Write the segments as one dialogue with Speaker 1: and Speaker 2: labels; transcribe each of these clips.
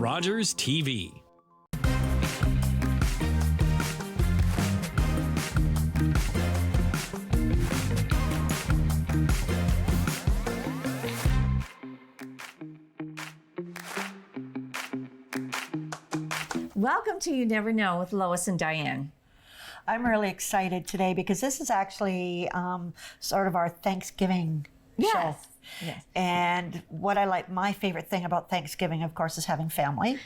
Speaker 1: Rogers TV.
Speaker 2: Welcome to You Never Know with Lois and Diane.
Speaker 3: I'm really excited today because this is actually sort of our Thanksgiving show.
Speaker 2: Yes.
Speaker 3: And what I like, my favorite thing about Thanksgiving, of course, is having family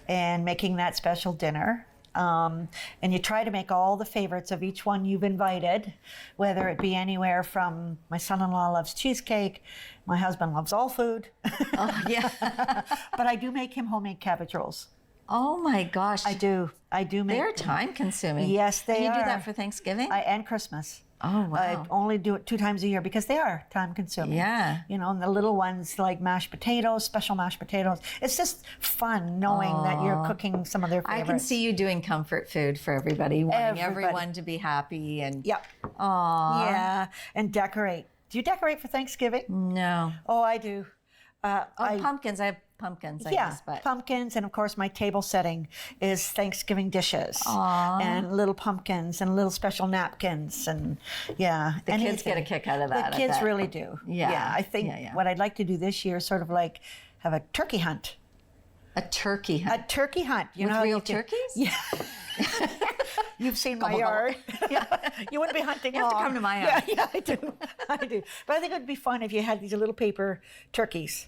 Speaker 3: and making that special dinner. And you try to make all the favorites of each one you've invited, whether it be anywhere from my son-in-law loves cheesecake, my husband loves all food.
Speaker 2: Oh, yeah.
Speaker 3: But I do make him homemade cabbage rolls.
Speaker 2: Oh my gosh.
Speaker 3: I do make
Speaker 2: They're time consuming.
Speaker 3: Yes, they
Speaker 2: are.
Speaker 3: are.
Speaker 2: You do that for Thanksgiving?
Speaker 3: And Christmas.
Speaker 2: Oh, wow.
Speaker 3: I only do it 2 times a year because they are time consuming.
Speaker 2: Yeah.
Speaker 3: You know, and the little ones like mashed potatoes, special mashed potatoes. It's just fun knowing that you're cooking some of their favorites.
Speaker 2: I can see you doing comfort food for everybody, wanting everyone to be happy and.
Speaker 3: Yep.
Speaker 2: Aww.
Speaker 3: Yeah, and decorate. Do you decorate for Thanksgiving?
Speaker 2: No.
Speaker 3: Oh, I do.
Speaker 2: Pumpkins. I have pumpkins, I guess. But.
Speaker 3: Pumpkins, and of course my table setting is Thanksgiving dishes.
Speaker 2: Aww.
Speaker 3: And little pumpkins and little special napkins and
Speaker 2: The kids get a kick out of that.
Speaker 3: The kids really do.
Speaker 2: Yeah.
Speaker 3: I think what I'd like to do this year is sort of like have a turkey hunt.
Speaker 2: A turkey hunt?
Speaker 3: A turkey hunt. You
Speaker 2: With
Speaker 3: know
Speaker 2: real turkeys?
Speaker 3: Yeah. You've seen my yard. Yeah. You wouldn't be hunting
Speaker 2: You have to come to my yard.
Speaker 3: Yeah, I do. I do. But I think it would be fun if you had these little paper turkeys.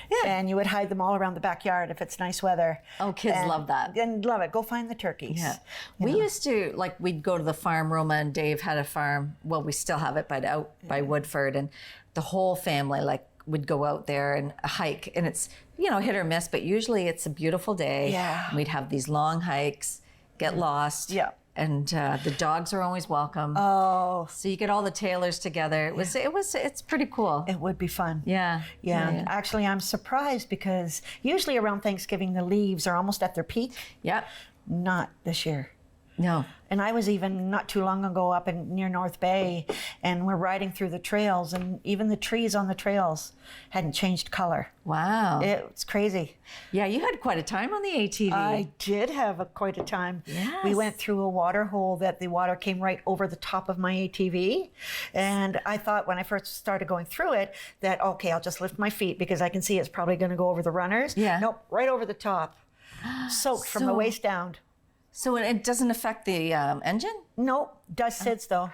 Speaker 2: Yeah.
Speaker 3: And you would hide them all around the backyard if it's nice weather.
Speaker 2: Oh, kids love that.
Speaker 3: And love it. Go find the turkeys.
Speaker 2: Yeah. We used to, we'd go to the farm. Roma and Dave had a farm. Well, we still have it, but out by Woodford. And the whole family, would go out there and hike. And it's, hit or miss, but usually it's a beautiful day.
Speaker 3: Yeah.
Speaker 2: And we'd have these long hikes, get lost.
Speaker 3: Yeah.
Speaker 2: And the dogs are always welcome.
Speaker 3: Oh.
Speaker 2: So you get all the tailors together. It's pretty cool.
Speaker 3: It would be fun.
Speaker 2: Yeah.
Speaker 3: Actually, I'm surprised because usually around Thanksgiving, the leaves are almost at their peak.
Speaker 2: Yep.
Speaker 3: Not this year.
Speaker 2: No.
Speaker 3: And I was even not too long ago up near North Bay, and we're riding through the trails, and even the trees on the trails hadn't changed color.
Speaker 2: Wow.
Speaker 3: It's crazy.
Speaker 2: Yeah, you had quite a time on the ATV.
Speaker 3: I did have quite a time.
Speaker 2: Yes.
Speaker 3: We went through a water hole that the water came right over the top of my ATV. And I thought when I first started going through it that, okay, I'll just lift my feet because I can see it's probably going to go over the runners.
Speaker 2: Yeah.
Speaker 3: Nope, right over the top. Soaked from the waist down.
Speaker 2: So it doesn't affect the engine?
Speaker 3: Nope, does Sid's though.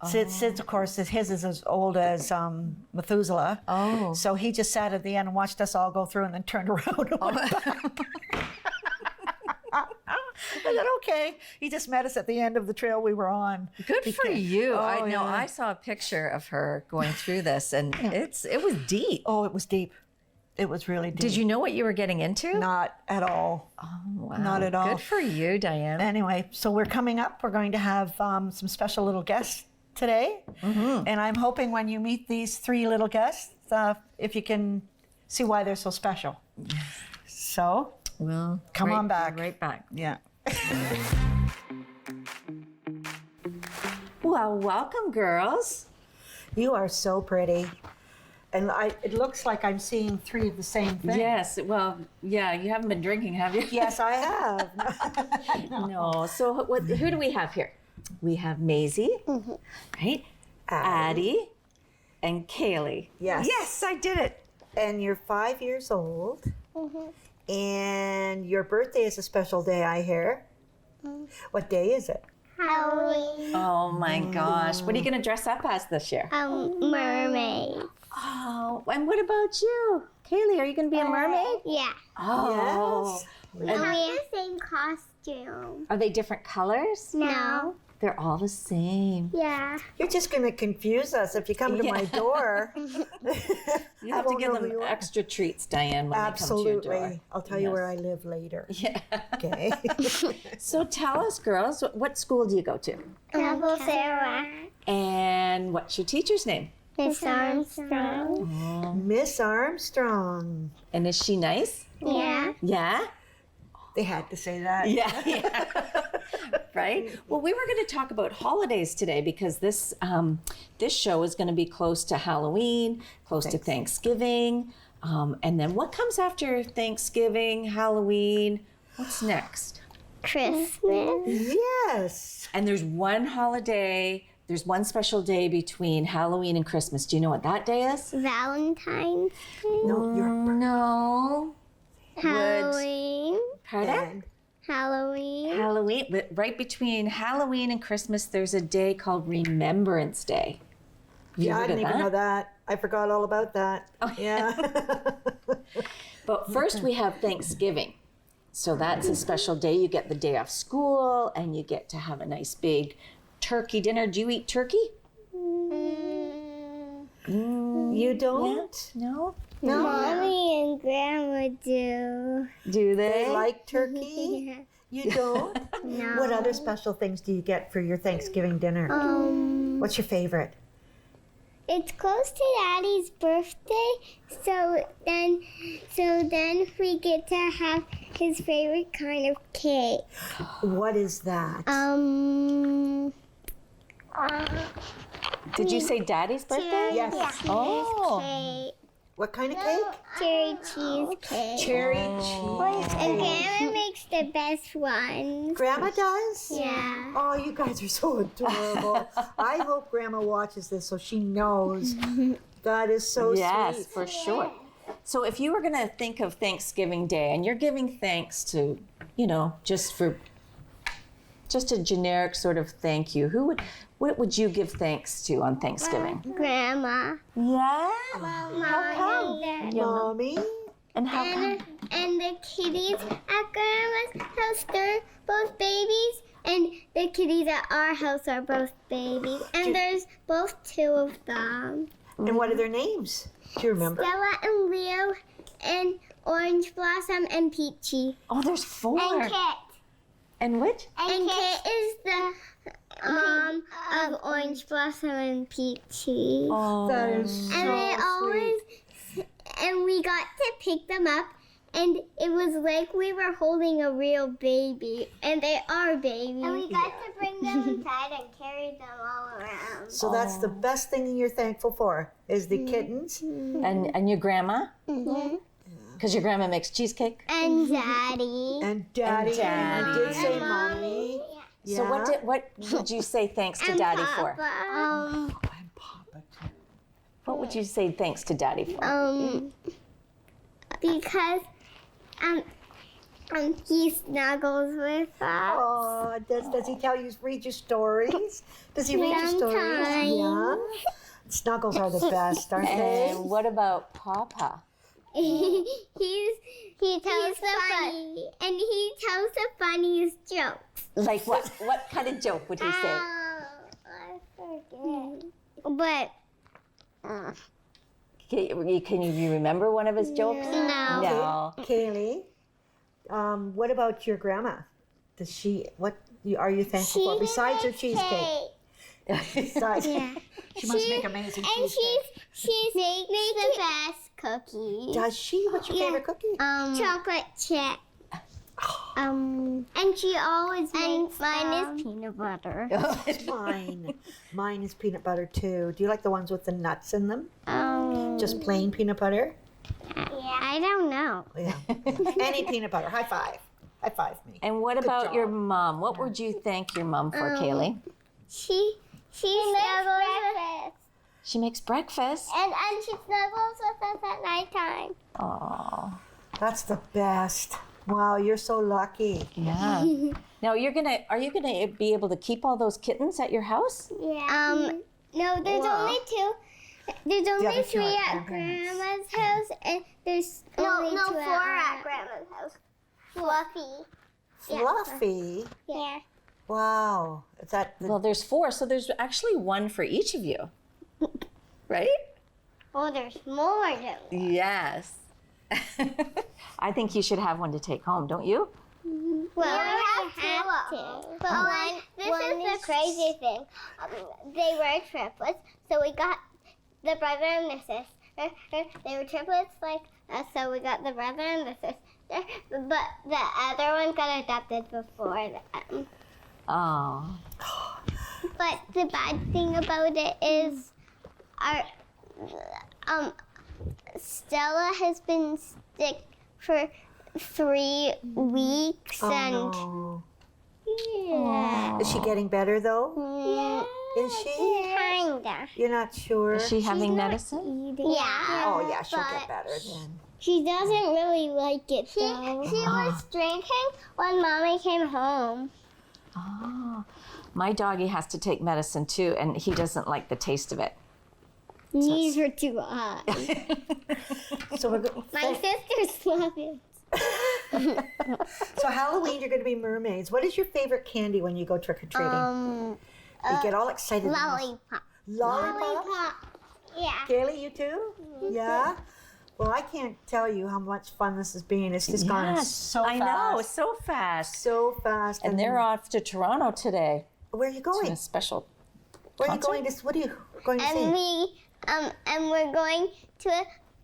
Speaker 3: Sid's, of course, his is as old as Methuselah.
Speaker 2: Oh.
Speaker 3: So he just sat at the end and watched us all go through and then turned around and went back. I said, okay. He just met us at the end of the trail we were on.
Speaker 2: Good for you.
Speaker 3: Oh,
Speaker 2: I know.
Speaker 3: yeah.
Speaker 2: I saw a picture of her going through this, and it was deep.
Speaker 3: Oh, it was deep. It was really deep.
Speaker 2: Did you know what you were getting into?
Speaker 3: Not at all.
Speaker 2: Oh, wow.
Speaker 3: Not at all.
Speaker 2: Good for you, Diane.
Speaker 3: Anyway, so we're coming up. We're going to have some special little guests today. Mm-hmm. And I'm hoping when you meet these 3 little guests, if you can see why they're so special. So,
Speaker 2: well,
Speaker 3: come on back.
Speaker 2: Right back.
Speaker 3: Yeah.
Speaker 2: Well, welcome, girls.
Speaker 3: You are so pretty. And it looks like I'm seeing 3 of the same thing.
Speaker 2: Yes. Well, yeah. You haven't been drinking, have you?
Speaker 3: Yes, I have.
Speaker 2: No. So who do we have here? We have Maisie, right? Addie, and Kaylee.
Speaker 3: Yes.
Speaker 2: Yes, I did it.
Speaker 3: And you're 5 years old. Mm-hmm. And your birthday is a special day, I hear. What day is it?
Speaker 4: Halloween.
Speaker 2: Oh my gosh. What are you going to dress up as this year?
Speaker 4: Mermaid.
Speaker 2: Oh, and what about you? Kaylee, are you going to be a mermaid?
Speaker 4: Yeah.
Speaker 2: Oh.
Speaker 3: Yes.
Speaker 4: We have the same costume.
Speaker 2: Are they different colors?
Speaker 4: No.
Speaker 2: They're all the same.
Speaker 4: Yeah.
Speaker 3: You're just going to confuse us if you come to my door.
Speaker 2: You have to give them extra treats, Diane, when they come to your door.
Speaker 3: Absolutely. I'll tell you where I live later.
Speaker 2: Yeah.
Speaker 3: Okay.
Speaker 2: So tell us, girls, what school do you go to?
Speaker 4: Uncle Sarah.
Speaker 2: And what's your teacher's name?
Speaker 4: Miss Armstrong.
Speaker 3: Miss Armstrong.
Speaker 2: And is she nice?
Speaker 4: Yeah.
Speaker 2: Yeah?
Speaker 3: They had to say that.
Speaker 2: Yeah. Right? Well, we were going to talk about holidays today because this show is going to be close to Halloween, close to Thanksgiving. And then what comes after Thanksgiving, Halloween? What's next?
Speaker 4: Christmas.
Speaker 3: Yes.
Speaker 2: And there's one holiday, there's one special day between Halloween and Christmas. Do you know what that day is?
Speaker 4: Valentine's Day.
Speaker 3: No, you're
Speaker 2: No.
Speaker 4: Halloween.
Speaker 2: Pardon?
Speaker 4: Halloween.
Speaker 2: Halloween. But right between Halloween and Christmas, there's a day called Remembrance Day. Have you
Speaker 3: Yeah, I
Speaker 2: heard
Speaker 3: didn't
Speaker 2: of
Speaker 3: even
Speaker 2: that?
Speaker 3: know that. I forgot all about that. Yeah.
Speaker 2: But first we have Thanksgiving. So that's a special day. You get the day off school and you get to have a nice big turkey dinner. Do you eat turkey?
Speaker 3: You don't?
Speaker 2: No?
Speaker 3: No.
Speaker 4: Mommy and Grandma do.
Speaker 2: Do
Speaker 3: They like turkey?
Speaker 4: Yeah.
Speaker 3: You don't?
Speaker 4: No.
Speaker 3: What other special things do you get for your Thanksgiving dinner? What's your favorite?
Speaker 4: It's close to Daddy's birthday, so then we get to have his favorite kind of cake.
Speaker 3: What is that?
Speaker 2: Did you say Daddy's birthday?
Speaker 3: Yes.
Speaker 2: Oh.
Speaker 4: Cake.
Speaker 3: What kind of cake?
Speaker 4: Cherry cheesecake.
Speaker 3: Cherry cheese.
Speaker 4: And Grandma makes the best ones.
Speaker 3: Grandma does?
Speaker 4: Yeah.
Speaker 3: Oh, you guys are so adorable. I hope Grandma watches this so she knows. That is so
Speaker 2: Yes,
Speaker 3: sweet.
Speaker 2: for sure. So if you were going to think of Thanksgiving Day and you're giving thanks to, just a generic sort of thank you, what would you give thanks to on Thanksgiving?
Speaker 4: Grandma.
Speaker 2: Yeah.
Speaker 4: Mom.
Speaker 3: Mommy?
Speaker 2: And how come?
Speaker 4: And the kitties at Grandma's house, they're both babies. And the kitties at our house are both babies. And there's both two of them.
Speaker 3: And what are their names? Do you remember?
Speaker 4: Stella and Leo and Orange Blossom and Peachy.
Speaker 2: Oh, there's 4.
Speaker 4: And Kit.
Speaker 2: And which?
Speaker 4: And Kit is the mom of Orange Blossom and Peachy.
Speaker 2: Oh.
Speaker 3: That is so
Speaker 4: And they always, and we got to pick them up, and it was like we were holding a real baby, and they are babies. And we got to bring them inside and carry them all around.
Speaker 3: So that's the best thing you're thankful for, is the kittens?
Speaker 2: And your grandma? Because your grandma makes cheesecake?
Speaker 4: And Daddy.
Speaker 3: And Daddy.
Speaker 2: Daddy.
Speaker 3: You did say
Speaker 4: And
Speaker 3: Mommy. Yeah.
Speaker 2: So what did you say thanks to
Speaker 4: And
Speaker 2: Daddy for?
Speaker 4: Papa.
Speaker 3: And Papa.
Speaker 2: What would you say thanks to Daddy for?
Speaker 4: Because he snuggles with us.
Speaker 3: Oh, does he read you stories? Does he read you stories?
Speaker 4: Sometimes.
Speaker 3: Yeah. Snuggles are the best, aren't they?
Speaker 2: And what about Papa?
Speaker 4: He tells the funny, and he tells the funniest jokes.
Speaker 2: Like what? What kind of joke would he say?
Speaker 4: I forget. But
Speaker 2: Can you remember one of his jokes?
Speaker 4: no.
Speaker 2: No.
Speaker 3: Kaylee, what about your grandma? What are you thankful for besides her cheesecake? Besides,
Speaker 4: Yeah.
Speaker 3: she must make amazing
Speaker 4: And
Speaker 3: cheesecake.
Speaker 4: she makes the best cookies.
Speaker 3: Does she? What's your favorite cookie?
Speaker 4: Chocolate chip. And she always makes mine is peanut butter.
Speaker 3: Mine is peanut butter too. Do you like the ones with the nuts in them? Just plain peanut butter?
Speaker 4: I don't know.
Speaker 3: Yeah. Any peanut butter. High five. High five me.
Speaker 2: And what about
Speaker 3: job.
Speaker 2: your mom? What would you thank your mom for, Kaylee?
Speaker 4: She snuggles with
Speaker 2: She makes breakfast.
Speaker 4: and she snuggles with us at nighttime.
Speaker 2: Oh,
Speaker 3: That's the best. Wow, you're so lucky.
Speaker 2: yeah. Now are you gonna be able to keep all those kittens at your house?
Speaker 4: Yeah. No, there's
Speaker 3: Wow.
Speaker 4: only two. There's
Speaker 3: other
Speaker 4: only
Speaker 3: two
Speaker 4: 3
Speaker 3: at
Speaker 4: at
Speaker 3: Grandma's.
Speaker 4: Grandma's house, and there's only 2
Speaker 1: 4 at Grandma's house. Fluffy.
Speaker 3: Fluffy.
Speaker 4: Yeah.
Speaker 3: Wow. Is that
Speaker 2: Well, there's 4, so there's actually 1 for each of you, right?
Speaker 4: Oh, there's more than
Speaker 2: Yes. I think you should have one to take home, don't you?
Speaker 4: well,
Speaker 1: We have 2 of them. But this is the crazy thing. They were triplets, so we got the brother and the sister. They were triplets like us, so we got the brother and the sister. But the other one got adopted before them.
Speaker 2: Oh.
Speaker 4: but the bad thing about it is our Stella has been sick for 3 weeks, and
Speaker 3: no.
Speaker 4: yeah.
Speaker 3: Is she getting better though?
Speaker 4: Yeah.
Speaker 3: Is she?
Speaker 4: Kinda.
Speaker 3: You're not sure?
Speaker 2: Is she having medicine?
Speaker 4: Yeah.
Speaker 3: Oh yeah, she'll
Speaker 4: but
Speaker 3: get better then.
Speaker 4: She doesn't really like it though. She was drinking when Mommy came home.
Speaker 2: Oh, my doggy has to take medicine too, and he doesn't like the taste of it.
Speaker 4: Neither do I.
Speaker 3: So we're go-
Speaker 4: My sisters love it.
Speaker 3: So Halloween, you're going to be mermaids. What is your favorite candy when you go trick or treating? You get all excited.
Speaker 4: Lollipop.
Speaker 3: Lollipop.
Speaker 4: Yeah.
Speaker 3: Kaylee, you too? Yeah. Well, I can't tell you how much fun this has been. It's just gone so fast.
Speaker 2: I know, so fast.
Speaker 3: So fast.
Speaker 2: And they're off to Toronto today.
Speaker 3: Where are you
Speaker 2: To
Speaker 3: going?
Speaker 2: a special
Speaker 3: Where are you
Speaker 2: concert?
Speaker 3: going to? What are you going to
Speaker 4: And
Speaker 3: see?
Speaker 4: and we're going to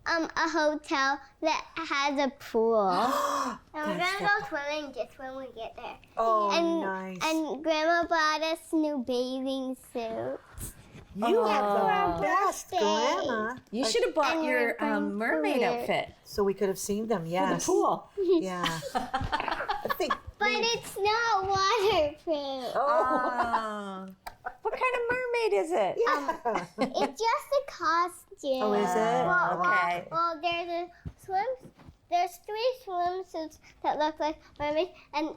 Speaker 4: a hotel that has a pool. And we're gonna go swimming just when we get there.
Speaker 3: Oh,
Speaker 4: and,
Speaker 3: nice.
Speaker 4: And Grandma bought us new bathing suits.
Speaker 3: You
Speaker 4: for
Speaker 3: have
Speaker 4: our
Speaker 3: the best
Speaker 4: birthday.
Speaker 3: grandma.
Speaker 2: You should have bought
Speaker 4: And
Speaker 2: your
Speaker 4: you're going
Speaker 2: mermaid
Speaker 4: for it.
Speaker 2: outfit
Speaker 3: So we could have seen them,
Speaker 2: for the
Speaker 3: yes.
Speaker 2: pool.
Speaker 3: Yeah. I think.
Speaker 4: But it's not waterproof.
Speaker 3: Oh.
Speaker 2: What kind of mermaid is it?
Speaker 3: Yeah.
Speaker 4: It's just a costume.
Speaker 3: Oh, is it?
Speaker 4: Well,
Speaker 2: Okay.
Speaker 4: well, there's 3 swimsuits that look like mermaids, and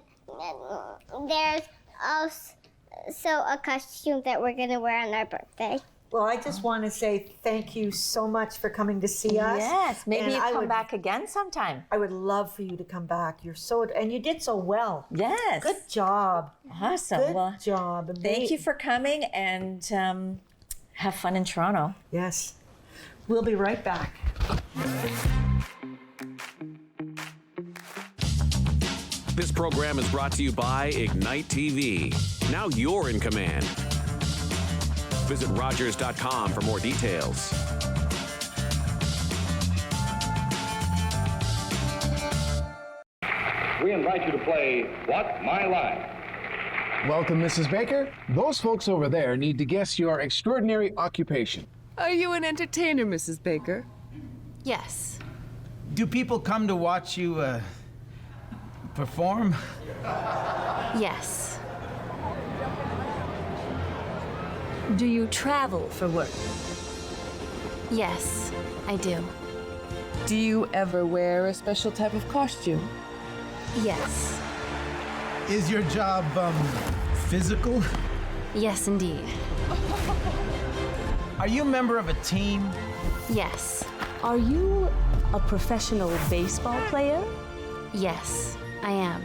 Speaker 4: there's also a costume that we're gonna wear on our birthday.
Speaker 3: Well, I just want to say thank you so much for coming to see us.
Speaker 2: Yes, maybe
Speaker 3: And
Speaker 2: you
Speaker 3: I
Speaker 2: come
Speaker 3: would-
Speaker 2: back again sometime.
Speaker 3: I would love for you to come back. You're so, and you did so well.
Speaker 2: Yes.
Speaker 3: Good job.
Speaker 2: Awesome.
Speaker 3: Good
Speaker 2: Well,
Speaker 3: job.
Speaker 2: thank you for coming, and have fun in Toronto.
Speaker 3: Yes. We'll be right back.
Speaker 5: This program is brought to you by Ignite TV. Now you're in command. Visit Rogers.com for more details.
Speaker 6: We invite you to play What's My Line?
Speaker 7: Welcome, Mrs. Baker. Those folks over there need to guess your extraordinary occupation.
Speaker 8: Are you an entertainer, Mrs. Baker?
Speaker 9: Yes.
Speaker 10: Do people come to watch you perform?
Speaker 9: Yes. Do you travel for work? Yes, I do.
Speaker 8: Do you ever wear a special type of costume?
Speaker 9: Yes.
Speaker 10: Is your job physical?
Speaker 9: Yes, indeed.
Speaker 10: Are you a member of a team?
Speaker 9: Yes.
Speaker 11: Are you a professional baseball player?
Speaker 9: Yes, I am.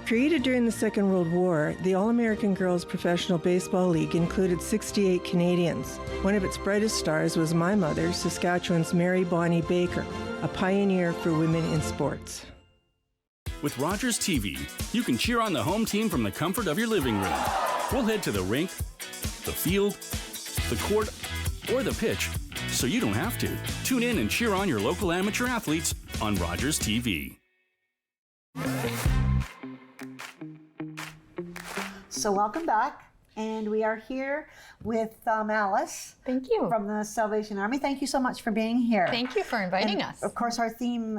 Speaker 12: Created during the Second World War, the All-American Girls Professional Baseball League included 68 Canadians. One of its brightest stars was my mother, Saskatchewan's Mary Bonnie Baker, a pioneer for women in sports.
Speaker 13: With Rogers TV, you can cheer on the home team from the comfort of your living room. We'll head to the rink, the field, the court, or the pitch, so you don't have to. Tune in and cheer on your local amateur athletes on Rogers TV.
Speaker 3: So welcome back. And we are here with Alice.
Speaker 14: Thank you.
Speaker 3: From the Salvation Army. Thank you so much for being here.
Speaker 14: Thank you for inviting us.
Speaker 3: Of course, our theme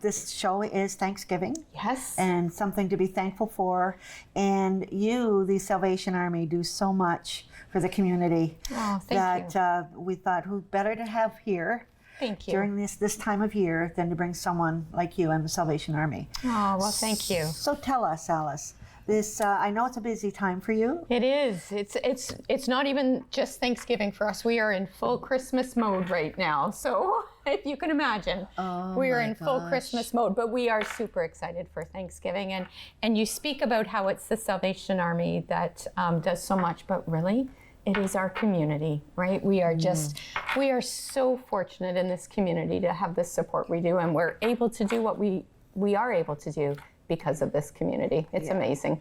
Speaker 3: this show is Thanksgiving.
Speaker 14: Yes.
Speaker 3: And something to be thankful for. And you, the Salvation Army, do so much for the community.
Speaker 14: Oh, thank
Speaker 3: that we thought who better to have here.
Speaker 14: Thank you.
Speaker 3: During this time of year than to bring someone like you and the Salvation Army.
Speaker 14: Oh, well, thank you.
Speaker 3: So tell us, Alice. This I know it's a busy time for you.
Speaker 14: It is. It's not even just Thanksgiving for us. We are in full Christmas mode right now. So if you can imagine, we are in full Christmas mode. But we are super excited for Thanksgiving. And you speak about how it's the Salvation Army that does so much, but really, it is our community, right? We are we are so fortunate in this community to have the support we do, and we're able to do what we are able to do because of this community. It's amazing.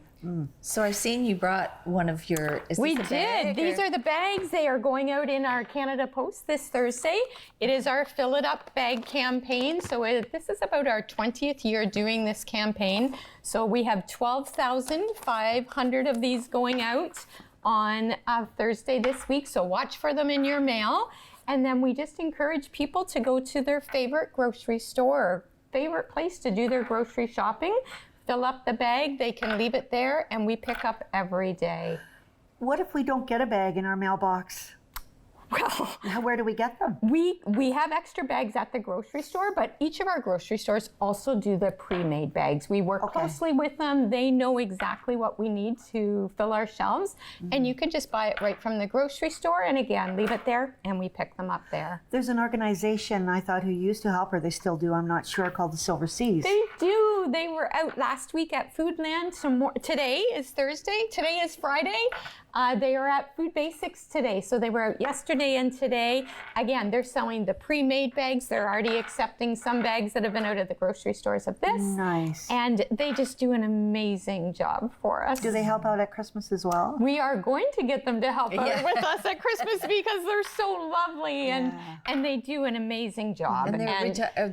Speaker 2: So I've seen you brought one of your.
Speaker 14: We did. These are the bags. They are going out in our Canada Post this Thursday. It is our Fill It Up bag campaign. So this is about our 20th year doing this campaign. So we have 12,500 of these going out on Thursday this week. So watch for them in your mail. And then we just encourage people to go to their favorite grocery store, favorite place to do their grocery shopping, fill up the bag, they can leave it there, and we pick up every day.
Speaker 3: What if we don't get a bag in our mailbox?
Speaker 14: Well,
Speaker 3: where do we get them?
Speaker 14: We have extra bags at the grocery store, but each of our grocery stores also do the pre-made bags. We work closely with them. They know exactly what we need to fill our shelves, and you can just buy it right from the grocery store, and again, leave it there, and we pick them up there.
Speaker 3: There's an organization I thought who used to help her, they still do, I'm not sure, called the Silver Seas.
Speaker 14: They do. They were out last week at Foodland. Today is Thursday. Today is Friday. They are at Food Basics today. So they were out yesterday and today. Again, they're selling the pre-made bags. They're already accepting some bags that have been out of the grocery stores of this.
Speaker 3: Nice.
Speaker 14: And they just do an amazing job for us.
Speaker 3: Do they help out at Christmas as well?
Speaker 14: We are going to get them to help out with us at Christmas because they're so lovely and they do an amazing job.
Speaker 2: And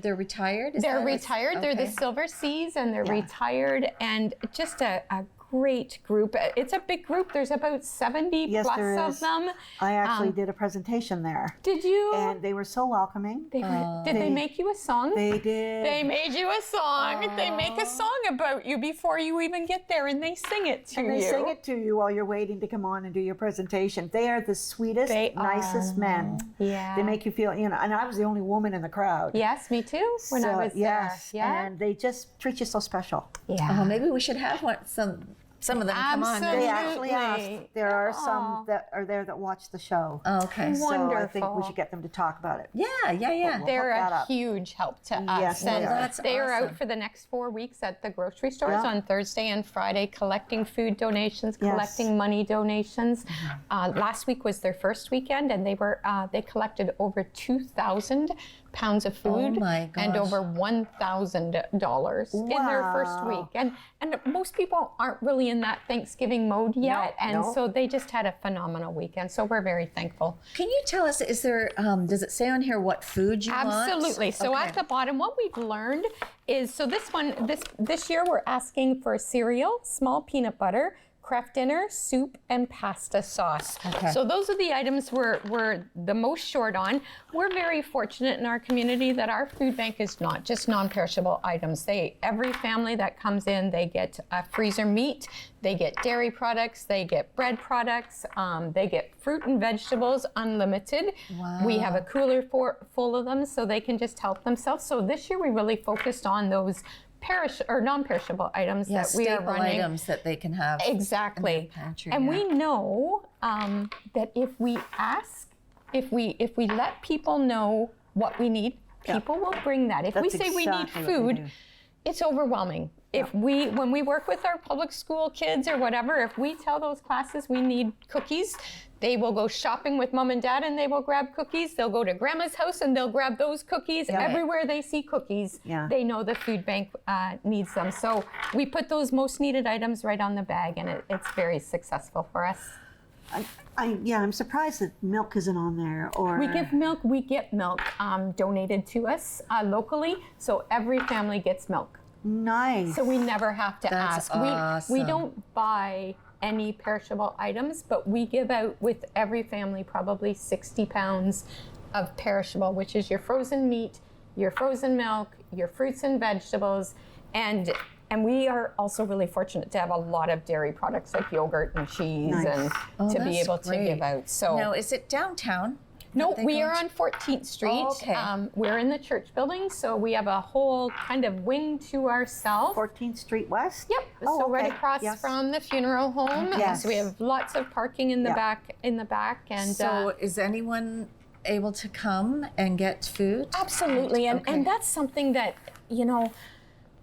Speaker 2: they're retired?
Speaker 14: They're retired. They're the Silver Seas and they're retired, and just a great group. It's a big group. There's about 70 plus of them.
Speaker 3: I actually did a presentation there.
Speaker 14: Did you?
Speaker 3: And they were so welcoming.
Speaker 14: Did they make you a song?
Speaker 3: They did.
Speaker 14: They made you a song. They make a song about you before you even get there, and they sing it to you.
Speaker 3: And they sing it to you while you're waiting to come on and do your presentation. They are the sweetest, nicest men.
Speaker 14: Yeah.
Speaker 3: They make you feel, and I was the only woman in the crowd.
Speaker 14: Yes, me too, when I was there. Yeah.
Speaker 3: And they just treat you so special.
Speaker 14: Yeah.
Speaker 2: Maybe we should have some of them come on.
Speaker 3: They actually asked. There are some that are there that watch the show.
Speaker 2: Oh, okay.
Speaker 3: So I think we should get them to talk about it.
Speaker 2: Yeah.
Speaker 3: We'll
Speaker 14: They're
Speaker 3: hook that
Speaker 14: a
Speaker 3: up.
Speaker 14: huge help to us.
Speaker 3: Yes,
Speaker 14: And they are out for the next 4 weeks at the grocery stores on Thursday and Friday, collecting food donations, collecting money donations. Last week was their first weekend, and they collected over 2,000 pounds of food and over $1,000 in their first week. And most people aren't really in that Thanksgiving mode yet. So they just had a phenomenal weekend. So we're very thankful.
Speaker 2: Can you tell us, is there, does it say on here what food you want?
Speaker 14: Absolutely. So at the bottom, what we've learned is, so this year we're asking for cereal, small peanut butter, Kraft dinner, soup, and pasta sauce. So those are the items we're the most short on. We're very fortunate in our community that our food bank is not just non-perishable items. Every family that comes in, they get freezer meat, they get dairy products, they get bread products, they get fruit and vegetables unlimited.
Speaker 2: Wow.
Speaker 14: We have a cooler full of them so they can just help themselves. So this year we really focused on those non-perishable items that we are running.
Speaker 2: Items that they can have.
Speaker 14: Exactly.
Speaker 2: In their pantry,
Speaker 14: and we know that if we ask, if we let people know what we need, people will bring that. If we say we need food, it's overwhelming. When we work with our public school kids or whatever, if we tell those classes we need cookies, they will go shopping with mom and dad and they will grab cookies. They'll go to grandma's house and they'll grab those cookies. Everywhere they see cookies, they know the food bank needs them. So we put those most needed items right on the bag, and it's very successful for us.
Speaker 3: I'm surprised that milk isn't on there. Or
Speaker 14: we get milk donated to us locally, so every family gets milk.
Speaker 3: Nice.
Speaker 14: So we never have to ask.
Speaker 2: Awesome.
Speaker 14: We don't buy any perishable items, but we give out with every family probably 60 pounds of perishable, which is your frozen meat, your frozen milk, your fruits and vegetables, and we are also really fortunate to have a lot of dairy products like yogurt and cheese and to be able to give out. So
Speaker 2: now, is it downtown?
Speaker 14: No, we are on 14th Street.
Speaker 2: Oh, okay.
Speaker 14: We're in the church building, so we have a whole kind of wing to ourselves.
Speaker 3: 14th Street West?
Speaker 14: Yep. So right across from the funeral home.
Speaker 3: Yes.
Speaker 14: So we have lots of parking in the back. And
Speaker 2: so is anyone able to come and get food?
Speaker 14: Absolutely. And that's something that,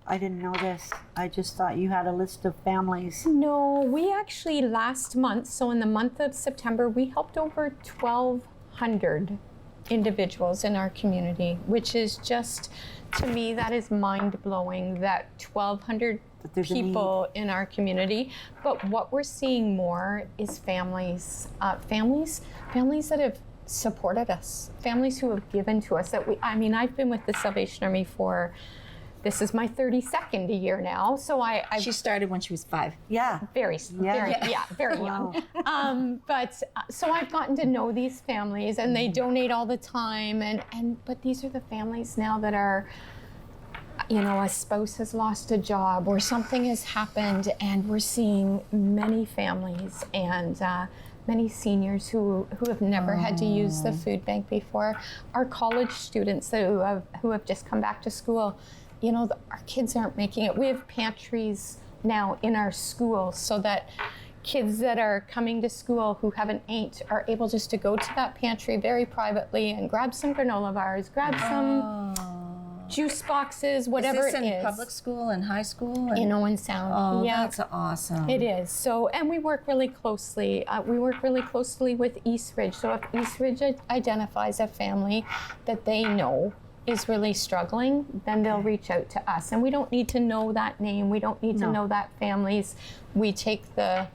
Speaker 3: I didn't know this. I just thought you had a list of families.
Speaker 14: No, we actually last month, so in the month of September, we helped over 1,200 individuals in our community, which is just, to me, that is mind-blowing, that 1,200 people in our community. But what we're seeing more is families that have supported us, families who have given to us. I've been with the Salvation Army for this is my 32nd year now. So
Speaker 2: She started when she was 5.
Speaker 3: Yeah.
Speaker 14: Very young. So I've gotten to know these families, and they donate all the time. But these are the families now that are, a spouse has lost a job or something has happened, and we're seeing many families and many seniors who have never had to use the food bank before. Our college students who have just come back to school, our kids aren't making it. We have pantries now in our school so that kids that are coming to school who have an aunt are able just to go to that pantry very privately and grab some granola bars, grab some juice boxes, whatever
Speaker 2: is this
Speaker 14: it is.
Speaker 2: in public school and high school?
Speaker 14: In Owen Sound.
Speaker 2: Oh,
Speaker 14: yeah.
Speaker 2: that's awesome.
Speaker 14: It is. So, and we work really closely. With East Ridge. So if East Ridge identifies a family that they know is really struggling, then they'll reach out to us. And we don't need to know that name. We don't need to know that family's. We take the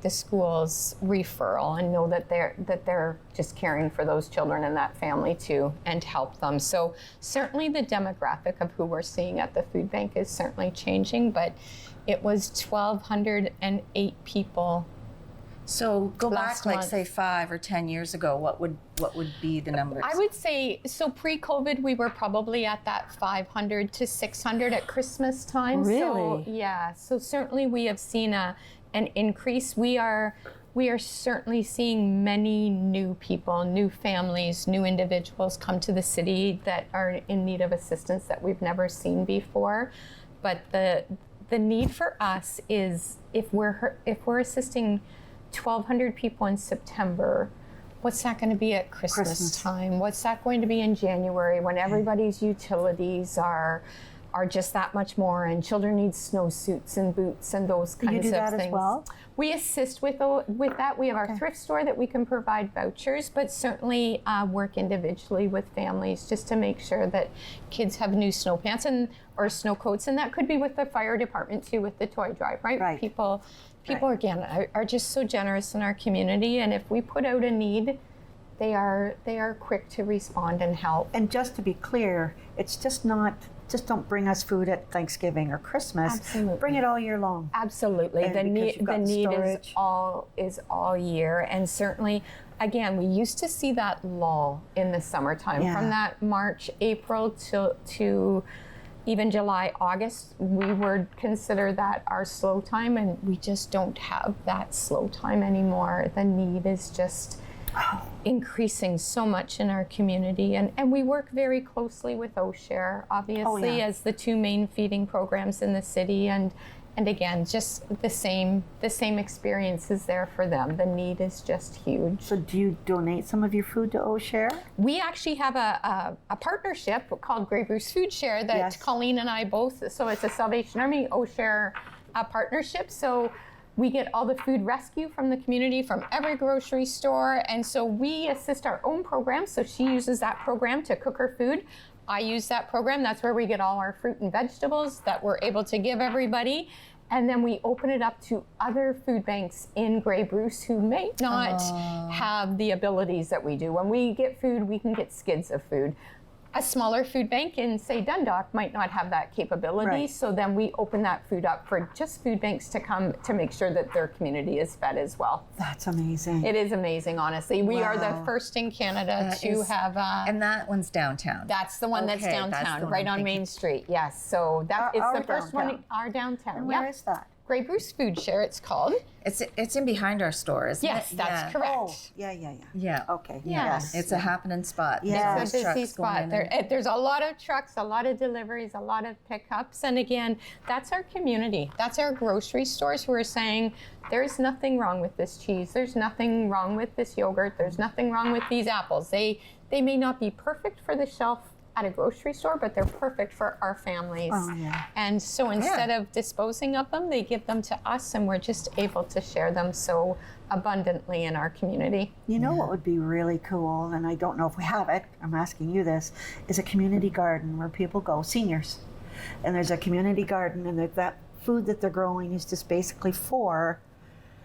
Speaker 14: school's referral and know that they're just caring for those children and that family too, and help them. So certainly the demographic of who we're seeing at the food bank is certainly changing, but it was 1,208 people.
Speaker 2: So go back like
Speaker 14: month.
Speaker 2: say 5 or 10 years ago, what would be the numbers?
Speaker 14: I would say, so pre-COVID, we were probably at that 500 to 600 at Christmas time.
Speaker 11: Really?
Speaker 14: So, yeah. So certainly we have seen an increase. We are certainly seeing many new people, new families, new individuals come to the city that are in need of assistance that we've never seen before. But the need for us is, if we're assisting 1,200 people in September, what's that going to be at Christmas time? What's that going to be in January when everybody's utilities are just that much more, and children need snowsuits and boots and those kinds of things.
Speaker 3: You do that as well?
Speaker 14: We assist with that. We have our thrift store that we can provide vouchers, but certainly work individually with families just to make sure that kids have new snow pants or snow coats, and that could be with the fire department too, with the toy drive, right? People again are just so generous in our community, and if we put out a need, they are quick to respond and help.
Speaker 3: And just to be clear, it's just don't bring us food at Thanksgiving or Christmas.
Speaker 14: Absolutely.
Speaker 3: Bring it all year long.
Speaker 14: Absolutely.
Speaker 3: And
Speaker 14: The need
Speaker 3: storage.
Speaker 14: is all year, and certainly, again, we used to see that lull in the summertime from that March, April to even July, August. We would consider that our slow time, and we just don't have that slow time anymore. The need is just increasing so much in our community, and we work very closely with OSHARE, obviously, as the two main feeding programs in the city, and again, just the same experience is there for them. The need is just huge.
Speaker 3: So do you donate some of your food to OSHARE?
Speaker 14: We actually have a partnership called Grey Bruce Food Share that Colleen and I both, so it's a Salvation Army OSHARE partnership. So we get all the food rescue from the community, from every grocery store, and so we assist our own program. So she uses that program to cook her food. I use that program. That's where we get all our fruit and vegetables that we're able to give everybody. And then we open it up to other food banks in Grey Bruce who may not have the abilities that we do. When we get food, we can get skids of food. A smaller food bank in, say, Dundalk might not have that capability, so then we open that food up for just food banks to come to make sure that their community is fed as well.
Speaker 3: That's amazing.
Speaker 14: It is amazing, honestly. We are the first in Canada to have
Speaker 2: and that one's downtown.
Speaker 14: That's the one that's downtown, right on Main Street, yes. So that is the first one, our downtown.
Speaker 3: And where is that?
Speaker 14: Grey Bruce Food Share, it's called.
Speaker 2: It's in behind our store, isn't
Speaker 14: yes,
Speaker 2: it?
Speaker 14: that's correct.
Speaker 3: Oh, yeah. Okay.
Speaker 14: Yes.
Speaker 2: It's a happening spot.
Speaker 3: Yeah.
Speaker 14: It's a busy spot. There's a lot of trucks, a lot of deliveries, a lot of pickups. And again, that's our community. That's our grocery stores who are saying, there's nothing wrong with this cheese. There's nothing wrong with this yogurt. There's nothing wrong with these apples. They may not be perfect for the shelf at a grocery store, but they're perfect for our families. And so instead of disposing of them, they give them to us, and we're just able to share them so abundantly in our community.
Speaker 3: You know what would be really cool, and I don't know if we have it, I'm asking you this, is a community garden where people go, seniors, and there's a community garden, and that food that they're growing is just basically for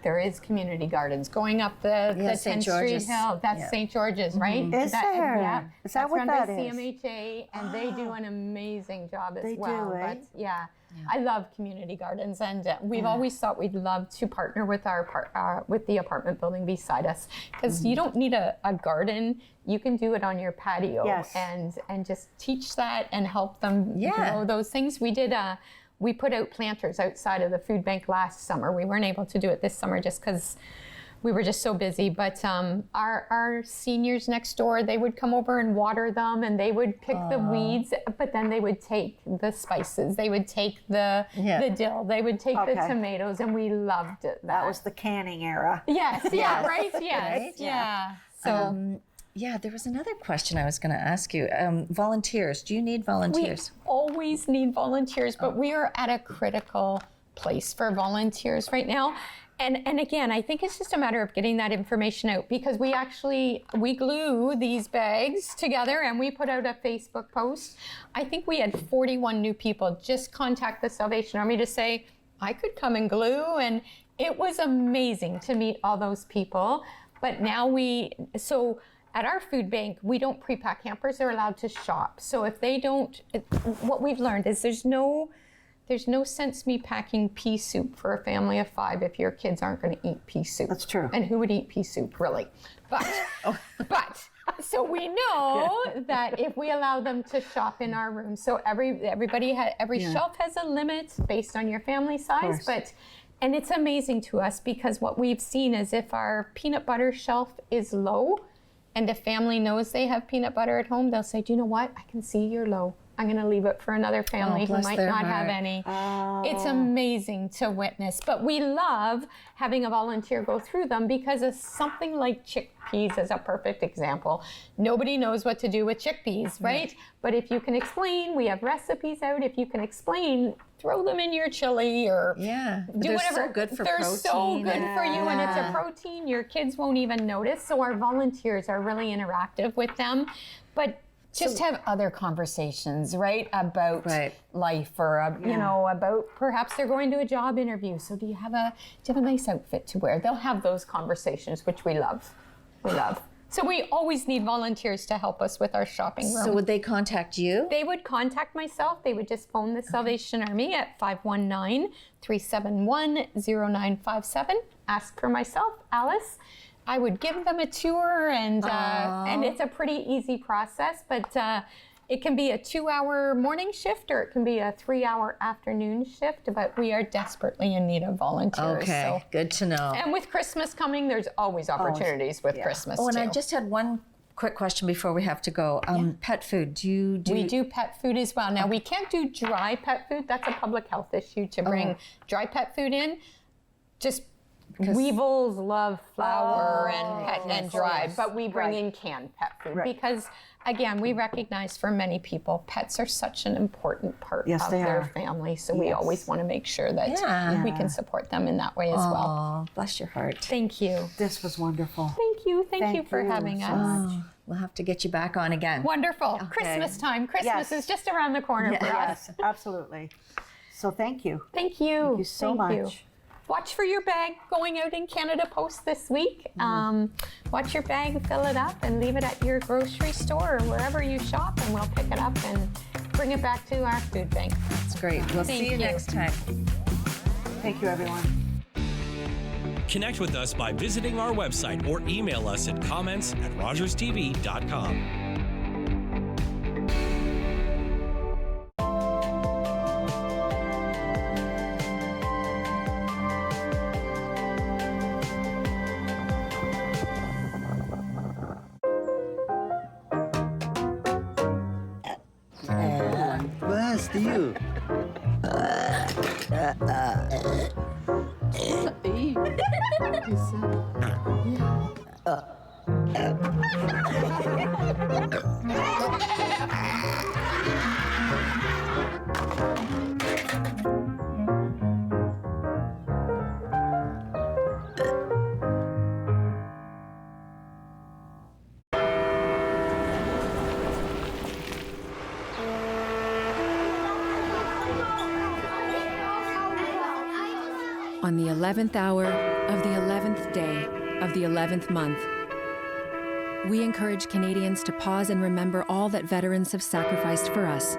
Speaker 14: there is community gardens going up the 10th Street
Speaker 2: George's.
Speaker 14: Hill. That's St. George's, right?
Speaker 3: Is there?
Speaker 14: Yeah.
Speaker 3: Is that
Speaker 14: That's
Speaker 3: what
Speaker 14: run
Speaker 3: that
Speaker 14: by
Speaker 3: is?
Speaker 14: CMHA, and they do an amazing job as
Speaker 3: They
Speaker 14: well.
Speaker 3: do, eh?
Speaker 14: But yeah, I love community gardens, and we've always thought we'd love to partner with with the apartment building beside us, because you don't need a garden. You can do it on your patio, and just teach that and help them grow those things. We put out planters outside of the food bank last summer. We weren't able to do it this summer just because we were just so busy. But our seniors next door, they would come over and water them, and they would pick the weeds, but then they would take the spices. They would take the dill. They would take the tomatoes, and we loved it.
Speaker 3: That was the canning era.
Speaker 14: Yes, yeah, right? Yes,
Speaker 2: Right?
Speaker 14: yeah. So.
Speaker 2: Yeah, there was another question I was going to ask you. Volunteers. Do you need volunteers?
Speaker 14: We always need volunteers, but we are at a critical place for volunteers right now. And again, I think it's just a matter of getting that information out, because we glue these bags together and we put out a Facebook post. I think we had 41 new people just contact the Salvation Army to say, I could come and glue. And it was amazing to meet all those people. But now at our food bank, we don't pre-pack hampers. They're allowed to shop. So if they don't, what we've learned is there's no sense me packing pea soup for a family of 5 if your kids aren't going to eat pea soup.
Speaker 3: That's true.
Speaker 14: And who would eat pea soup, really? But so we know that if we allow them to shop in our room, so every shelf has a limit based on your family size, and it's amazing to us, because what we've seen is if our peanut butter shelf is low, and a family knows they have peanut butter at home, they'll say, do you know what? I can see you're low. I'm going to leave it for another family who might not have any. It's amazing to witness. But we love having a volunteer go through them, because of something like chickpeas is a perfect example. Nobody knows what to do with chickpeas, right? But if you can explain, we have recipes out. If you can explain, throw them in your chili or do
Speaker 2: they're
Speaker 14: whatever.
Speaker 2: So good for
Speaker 14: they're
Speaker 2: protein.
Speaker 14: so good for you, and it's a protein. Your kids won't even notice. So our volunteers are really interactive with them. But
Speaker 15: just have other conversations, right? About life, or
Speaker 14: about perhaps they're going to a job interview. So do you have a nice outfit to wear? They'll have those conversations, which we love. We love. So we always need volunteers to help us with our shopping room.
Speaker 2: So would they contact you?
Speaker 14: They would contact myself. They would just phone the Salvation Army at 519-371-0957. Ask for myself, Alice. I would give them a tour, and it's a pretty easy process, but it can be a 2-hour morning shift, or it can be a 3-hour afternoon shift, but we are desperately in need of volunteers.
Speaker 2: Okay, so. Good to know.
Speaker 14: And with Christmas coming, there's always opportunities with Christmas too.
Speaker 2: And I just had one quick question before we have to go. Pet food,
Speaker 14: we do pet food as well. Now, we can't do dry pet food. That's a public health issue to bring dry pet food in. Weevils love flour and dry, but we bring in canned pet food because, again, we recognize for many people, pets are such an important part of their family. So we always want to make sure that we can support them in that way as well.
Speaker 2: Bless your heart.
Speaker 14: Thank you.
Speaker 3: This was wonderful.
Speaker 14: Thank you. Thank you for having us.
Speaker 2: We'll have to get you back on again.
Speaker 14: Wonderful. Okay. Christmas time. Christmas is just around the corner for us.
Speaker 3: Yes, absolutely. So thank you.
Speaker 14: Thank you.
Speaker 3: Thank you so much.
Speaker 14: Watch for your bag going out in Canada Post this week. Watch your bag, fill it up, and leave it at your grocery store or wherever you shop, and we'll pick it up and bring it back to our food bank.
Speaker 2: That's great. We'll see you next time.
Speaker 3: Thank you, everyone.
Speaker 16: Connect with us by visiting our website or email us at comments@rogerstv.com.
Speaker 17: Bless you. On the 11th hour of the 11th day of the 11th month, we encourage Canadians to pause and remember all that veterans have sacrificed for us